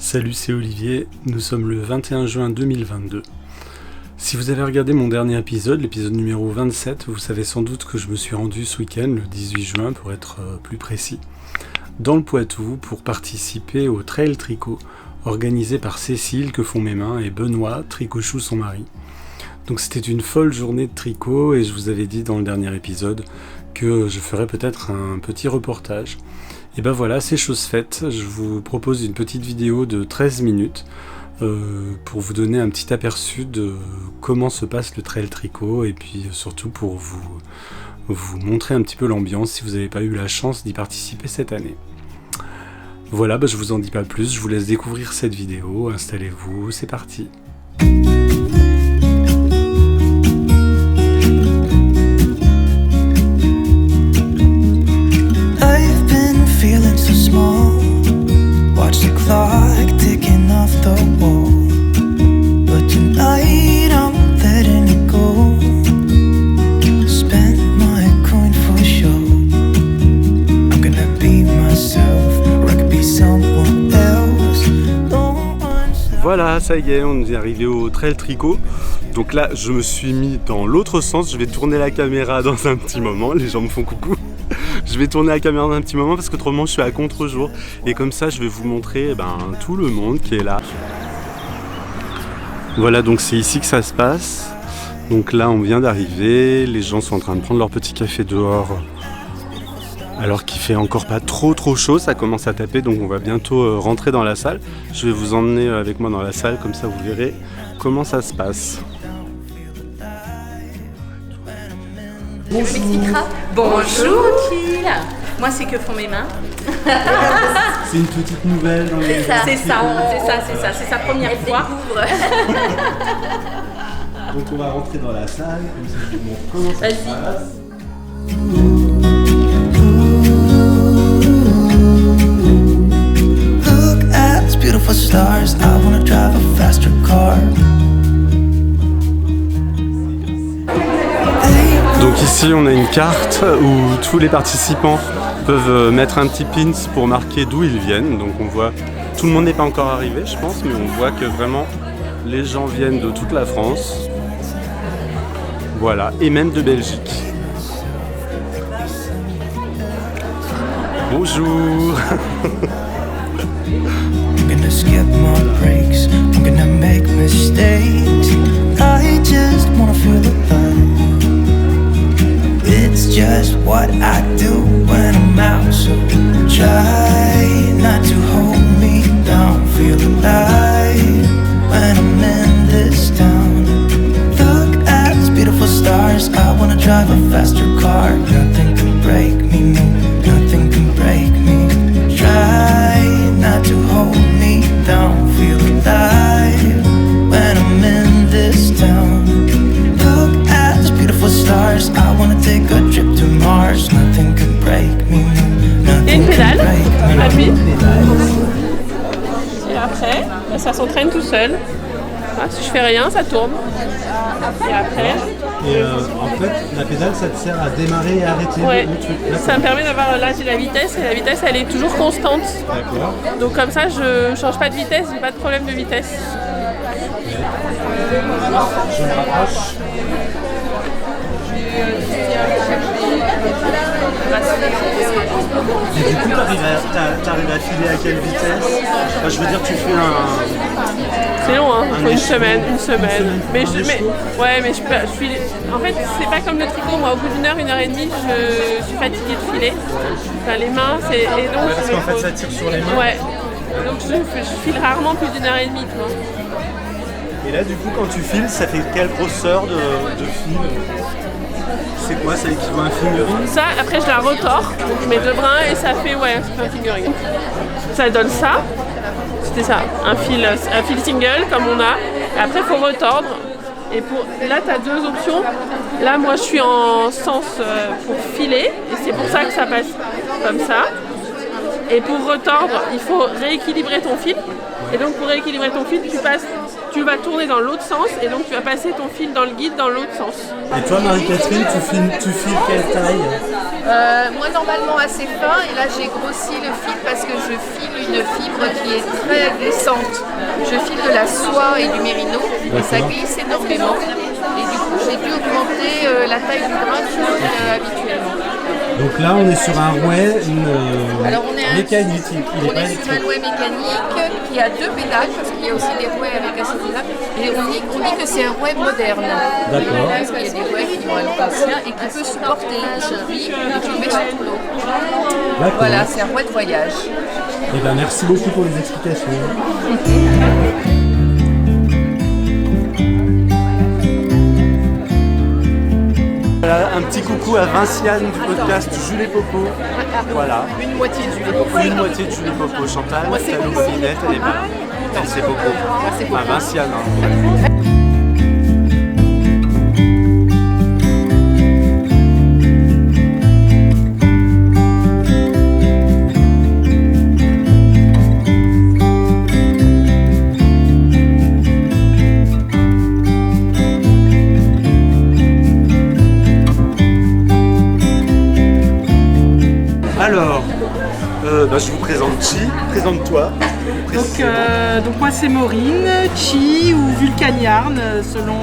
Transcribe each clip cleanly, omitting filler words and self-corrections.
Salut, c'est Olivier, nous sommes le 21 juin 2022. Si vous avez regardé mon dernier épisode, l'épisode numéro 27, vous savez sans doute que je me suis rendu ce week-end, le 18 juin pour être plus précis, dans le Poitou pour participer au Trail Tricot, organisé par Cécile, que font mes mains, et Benoît, Tricochou son mari. Donc c'était une folle journée de tricot et je vous avais dit dans le dernier épisode que je ferais peut-être un petit reportage. Et ben voilà, c'est chose faite, je vous propose une petite vidéo de 13 minutes pour vous donner un petit aperçu de comment se passe le trail tricot et puis surtout pour vous montrer un petit peu l'ambiance si vous n'avez pas eu la chance d'y participer cette année. Voilà, je vous en dis pas plus, je vous laisse découvrir cette vidéo, installez-vous, c'est parti. Voilà, ça y est, on est arrivé au Trail Tricot. Donc là, je me suis mis dans l'autre sens. Je vais tourner la caméra dans un petit moment. Les gens me font coucou. Je vais tourner la caméra dans un petit moment parce qu'autrement, je suis à contre-jour. Et comme ça, je vais vous montrer tout le monde qui est là. Voilà, donc c'est ici que ça se passe. Donc là, on vient d'arriver. Les gens sont en train de prendre leur petit café dehors. Alors qu'il fait encore pas trop chaud, ça commence à taper, donc on va bientôt rentrer dans la salle. Je vais vous emmener avec moi dans la salle, comme ça vous verrez comment ça se passe. Bonjour. Bonjour Kiel. Moi c'est que font mes mains. C'est une petite nouvelle dans les... C'est sa première fois. Donc on va rentrer dans la salle, comme ça je vous montre comment ça se passe. Beautiful stars, I wanna drive a faster car. Donc ici on a une carte où tous les participants peuvent mettre un petit pins pour marquer d'où ils viennent. Donc on voit, tout le monde n'est pas encore arrivé je pense, mais on voit que vraiment les gens viennent de toute la France. Voilà, et même de Belgique. Bonjour. I'm gonna skip my breaks, I'm gonna make mistakes. I just wanna feel alive. It's just what I do when I'm out, so try not to hold me down. Feel alive when I'm in this town. Look at these beautiful stars, I wanna drive a faster car. Nothing can break me, no, nothing can break me. Try not to hold me down, feel alive when I'm in this town. Look at these beautiful stars, I wanna take a trip to Mars. Nothing can break me, nothing can break me. Et après, ça s'entraîne tout seul. Ah, si je fais rien, ça tourne. Et après... Et en fait, la pédale, ça te sert à démarrer et arrêter le truc. Ça me permet d'avoir là j'ai la vitesse, et la vitesse elle est toujours constante. D'accord. Donc comme ça, je change pas de vitesse, j'ai pas de problème de vitesse. Je me rapproche. Et du coup, t'arrives à filer à quelle vitesse? Enfin, je veux dire, tu fais C'est long, hein, il faut une semaine. Mais je file. En fait, c'est pas comme le tricot, moi au bout d'une heure et demie, je suis fatiguée de filer. Enfin, les mains, c'est. Et donc, parce qu'en fait, ça tire sur les mains. Ouais. Donc je file rarement plus d'une heure et demie, quoi. Et là, du coup, quand tu files, ça fait quelle grosseur de fil? C'est quoi? Ça équivaut à un fingering? Ça, après je la retors, donc je mets deux brins et ça fait un fingering. Ça donne ça, c'était ça, un fil single comme on a. Et après il faut retordre. Et là tu as deux options. Là moi je suis en sens pour filer et c'est pour ça que ça passe comme ça. Et pour retordre, il faut rééquilibrer ton fil. Et donc pour rééquilibrer ton fil, tu vas tourner dans l'autre sens et donc tu vas passer ton fil dans le guide dans l'autre sens. Et toi Marie-Catherine, tu files quelle taille? Moi normalement assez fin et là j'ai grossi le fil parce que je file une fibre qui est très glissante. Je file de la soie et du mérino et ça glisse énormément. Et du coup j'ai dû augmenter la taille du grain que je fais habituellement. Donc là, on est sur un rouet Alors on est mécanique. On est sur un rouet mécanique qui a 2 pédales parce qu'il y a aussi des rouets avec assez de pédales. Et on dit que c'est un rouet moderne. D'accord. Parce qu'il y a des rouets qui vont être anciens et qui peut supporter un cheville et qui met sur l'eau. D'accord. Voilà, c'est un rouet de voyage. Eh ben, merci beaucoup pour les explications. Voilà, un petit coucou à Vinciane du podcast Jules et Popo. Voilà. Une moitié de Jules et Popo. Une moitié de Jules et Popo. Chantal, Moi, c'est ta Popo. lousinette, elle est bien. Elle, c'est Popo. Moi, c'est Popo. Ah, Vinciane. Hein. Alors, je vous présente Chi, présente-toi. Donc moi c'est Maureen, Chi ou Vulcaniarn selon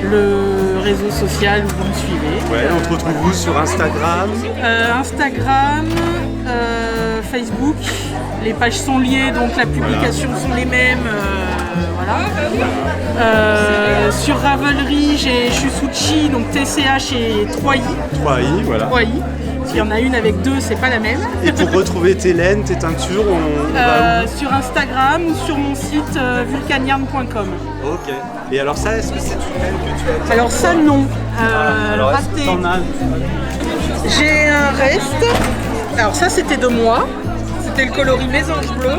le réseau social où vous me suivez. Ouais, on te retrouve où sur Instagram? Instagram, Facebook, les pages sont liées donc la publication sont les mêmes. Voilà. Sur Ravelry, je suis sous Chi, donc TCH et 3i. 3i, voilà. 3i. S'il y en a une avec 2, c'est pas la même. Et pour retrouver tes laines, tes teintures, on va où? Sur Instagram ou sur mon site vulcaniarn.com. Ok. Et alors ça, est-ce que c'est une laine que tu as? Alors ça non. Alors est-ce que raté. t'en as? J'ai un reste. Alors ça c'était de moi. C'était le coloris mésange bleu.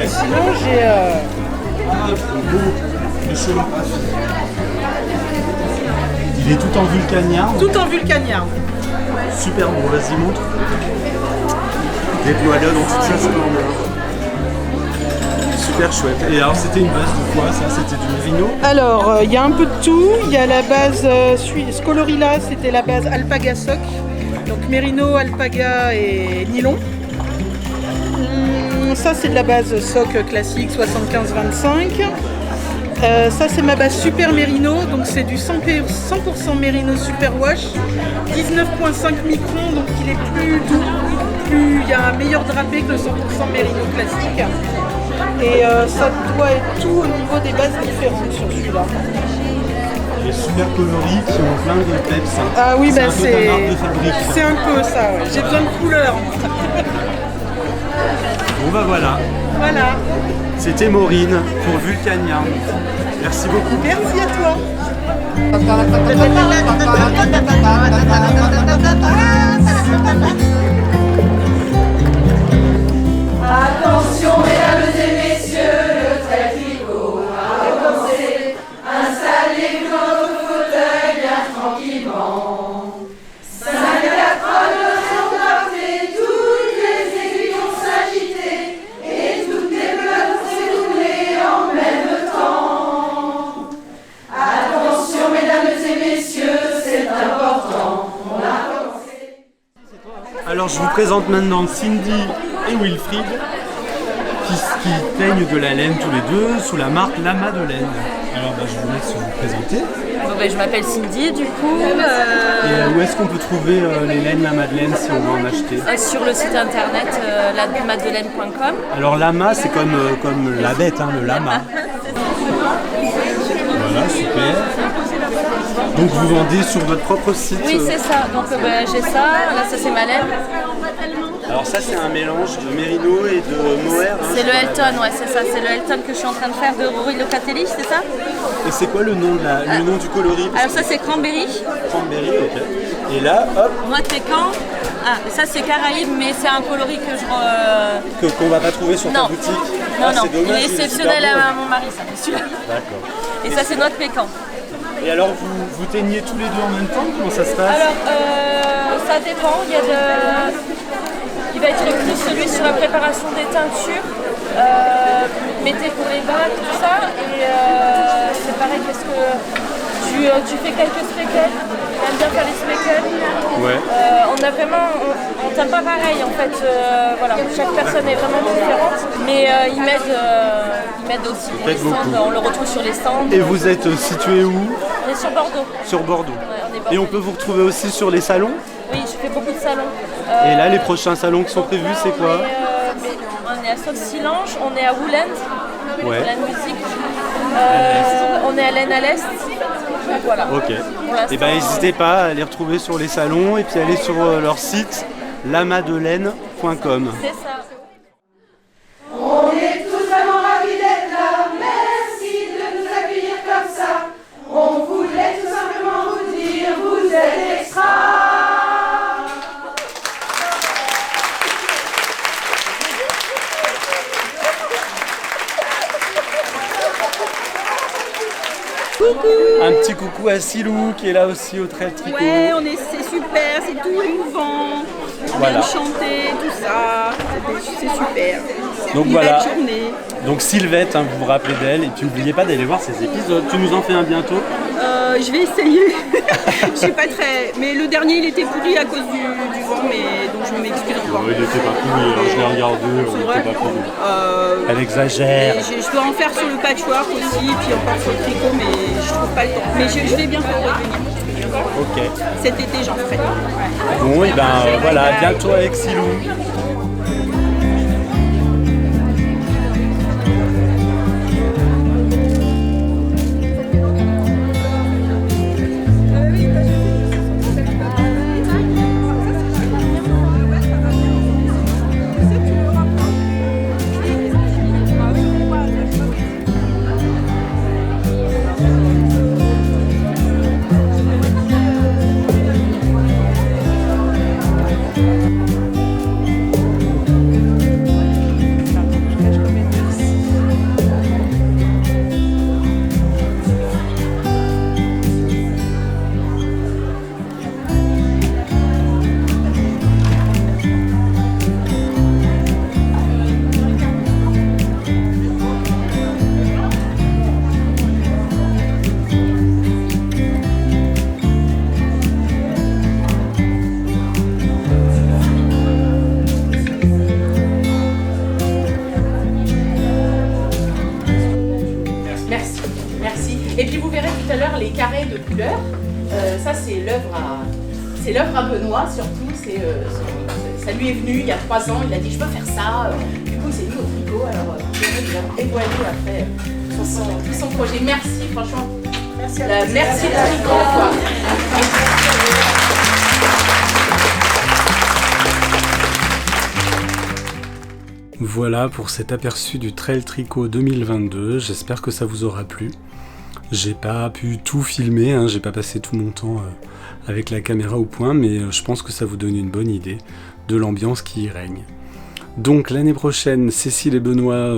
Et sinon j'ai... Le chaud. Il est tout en vulcaniard. tout en vulcaniarn. Super bon, vas-y montre. Déploie-le dans toute sa splendeur. Super chouette. Et alors c'était une base de quoi ça? C'était du merino? Alors il y a un peu de tout. Il y a la base, ce coloris-là c'était la base alpaga soc. Donc mérino, alpaga et nylon. Ça c'est de la base soc classique 75-25. Ça c'est ma base super mérino, donc c'est du 100% mérino super wash, 19,5 microns, donc il est plus doux, il y a un meilleur drapé que le 100% mérino classique. Et ça doit être tout au niveau des bases différentes sur celui-là. Les super coloris qui ont plein de peps. Hein. Ah oui, c'est bah un peu ta marque de fabrique. c'est un peu ça, ouais. J'ai besoin de couleurs. Bon bah voilà, Voilà, c'était Maureen pour Vulcaniarn. Merci beaucoup. merci à toi. Attention mesdames et messieurs, le traffico a commencé. Installez-vous dans vos fauteuils bien tranquillement. 5 à 4 heures sont partées, toutes les aiguilles ont s'agité et toutes les blocs vont s'écouler en même temps. Attention mesdames et messieurs, c'est important. On a commencé. Alors je vous présente maintenant Cindy et Wilfried qui teignent de la laine tous les deux sous la marque Lama de laine. Alors je vous laisse vous présenter. Bon, je m'appelle Cindy du coup, Et où est-ce qu'on peut trouver les laines Lama de laine si on veut en acheter? sur le site internet lamadelaine.com. Alors Lama c'est comme la bête, hein, le lama. Voilà, super. Donc vous vendez sur votre propre site? Oui c'est ça, donc j'ai ça, là ça c'est ma laine. Alors ça c'est un mélange de mérino et de mohair. Hein, C'est le Elton, ouais c'est ça, c'est le Elton que je suis en train de faire de Rory Locatelli, c'est ça? Et c'est quoi le nom du coloris? Alors ça c'est Cranberry, Cranberry, ok. Et là, hop, noix de pécan, ça c'est Caraïbe mais c'est un coloris que je... qu'on va pas trouver sur ta Non, boutique. non, Ah, non, c'est dommage, il est super exceptionnel beau. à mon mari ça, celui-là. D'accord. Et ça c'est noix de pécan. Et alors vous teignez tous les deux en même temps? Comment ça se passe? Alors, ça dépend. Il va être plus celui sur la préparation des teintures, mettez pour les bacs, tout ça. Et c'est pareil parce que Tu fais quelques speckles, j'aime bien faire les speckles. Ouais. On a vraiment, on tape pas pareil en fait, voilà, chaque personne est vraiment différente, mais ils m'aident aussi pour les stands, on le retrouve sur les stands. Et vous êtes situé où? On est sur Bordeaux. Sur Bordeaux. Ouais, et on peut vous retrouver aussi sur les salons? Oui, je fais beaucoup de salons. Et là, les prochains salons qui sont prévus, c'est quoi? On est à Saut-Silange, on est à Wooland, Ouais. Wooland Music. On est à l'Aisne à l'Est. Voilà. Ok. Et ben n'hésitez pas à les retrouver sur les salons et puis aller sur leur site lamadelaine.com. C'est ça. On est tous vraiment ravis d'être là. Merci de nous accueillir comme ça. On voulait tout simplement vous dire, vous êtes extra. Un petit coucou à Silou qui est là aussi au Trail Tricot. Ouais, c'est super, c'est tout émouvant. On Voilà. vient de chanter, tout ça. C'est super. Donc Une voilà. belle journée. Donc Sylvette, hein, vous vous rappelez d'elle et puis n'oubliez pas d'aller voir ses épisodes. Tu nous en fais un bientôt? Je vais essayer. Je suis pas très. Mais le dernier, il était pourri à cause du vent, mais donc je m'excuse encore. Il était pas pourri, je l'ai regardé, C'est il vrai était pas pourri. Elle exagère. Et je dois en faire sur le patchwork aussi, puis encore sur le tricot, mais je trouve pas le temps. Mais je vais bientôt revenir. Ok. Cet été, j'en ferai. Ouais. Bon, et ben voilà, à bientôt avec Silou. Et puis vous verrez tout à l'heure les carrés de couleurs. Ça c'est l'œuvre à Benoît surtout. Ça lui est venu il y a 3 ans. Il a dit je peux faire ça. Du coup c'est mis au tricot. Alors vous verrez, il a dévoilé après tout son projet. Merci franchement. Merci à vous. Merci le tricot. Voilà pour cet aperçu du Trail Tricot 2022, j'espère que ça vous aura plu. J'ai pas pu tout filmer, hein, j'ai pas passé tout mon temps avec la caméra au point, mais je pense que ça vous donne une bonne idée de l'ambiance qui y règne. Donc l'année prochaine, Cécile et Benoît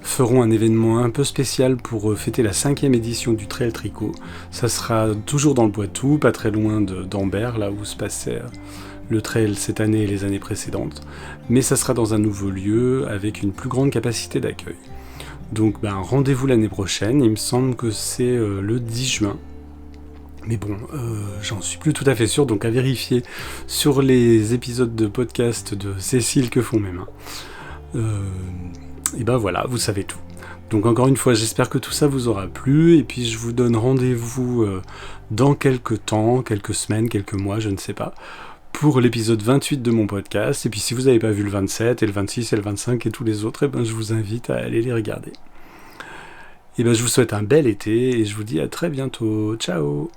feront un événement un peu spécial pour fêter la 5e édition du Trail Tricot. Ça sera toujours dans le Poitou, pas très loin d'Ambert, là où se passait le trail cette année et les années précédentes, mais ça sera dans un nouveau lieu avec une plus grande capacité d'accueil. Donc rendez-vous l'année prochaine, il me semble que c'est le 10 juin. Mais bon, j'en suis plus tout à fait sûr, donc à vérifier sur les épisodes de podcast de Cécile que font mes mains. Et voilà, vous savez tout. Donc encore une fois, j'espère que tout ça vous aura plu, et puis je vous donne rendez-vous dans quelques temps, quelques semaines, quelques mois, je ne sais pas, pour l'épisode 28 de mon podcast. Et puis si vous n'avez pas vu le 27 et le 26 et le 25 et tous les autres, je vous invite à aller les regarder. Et je vous souhaite un bel été et je vous dis à très bientôt. Ciao!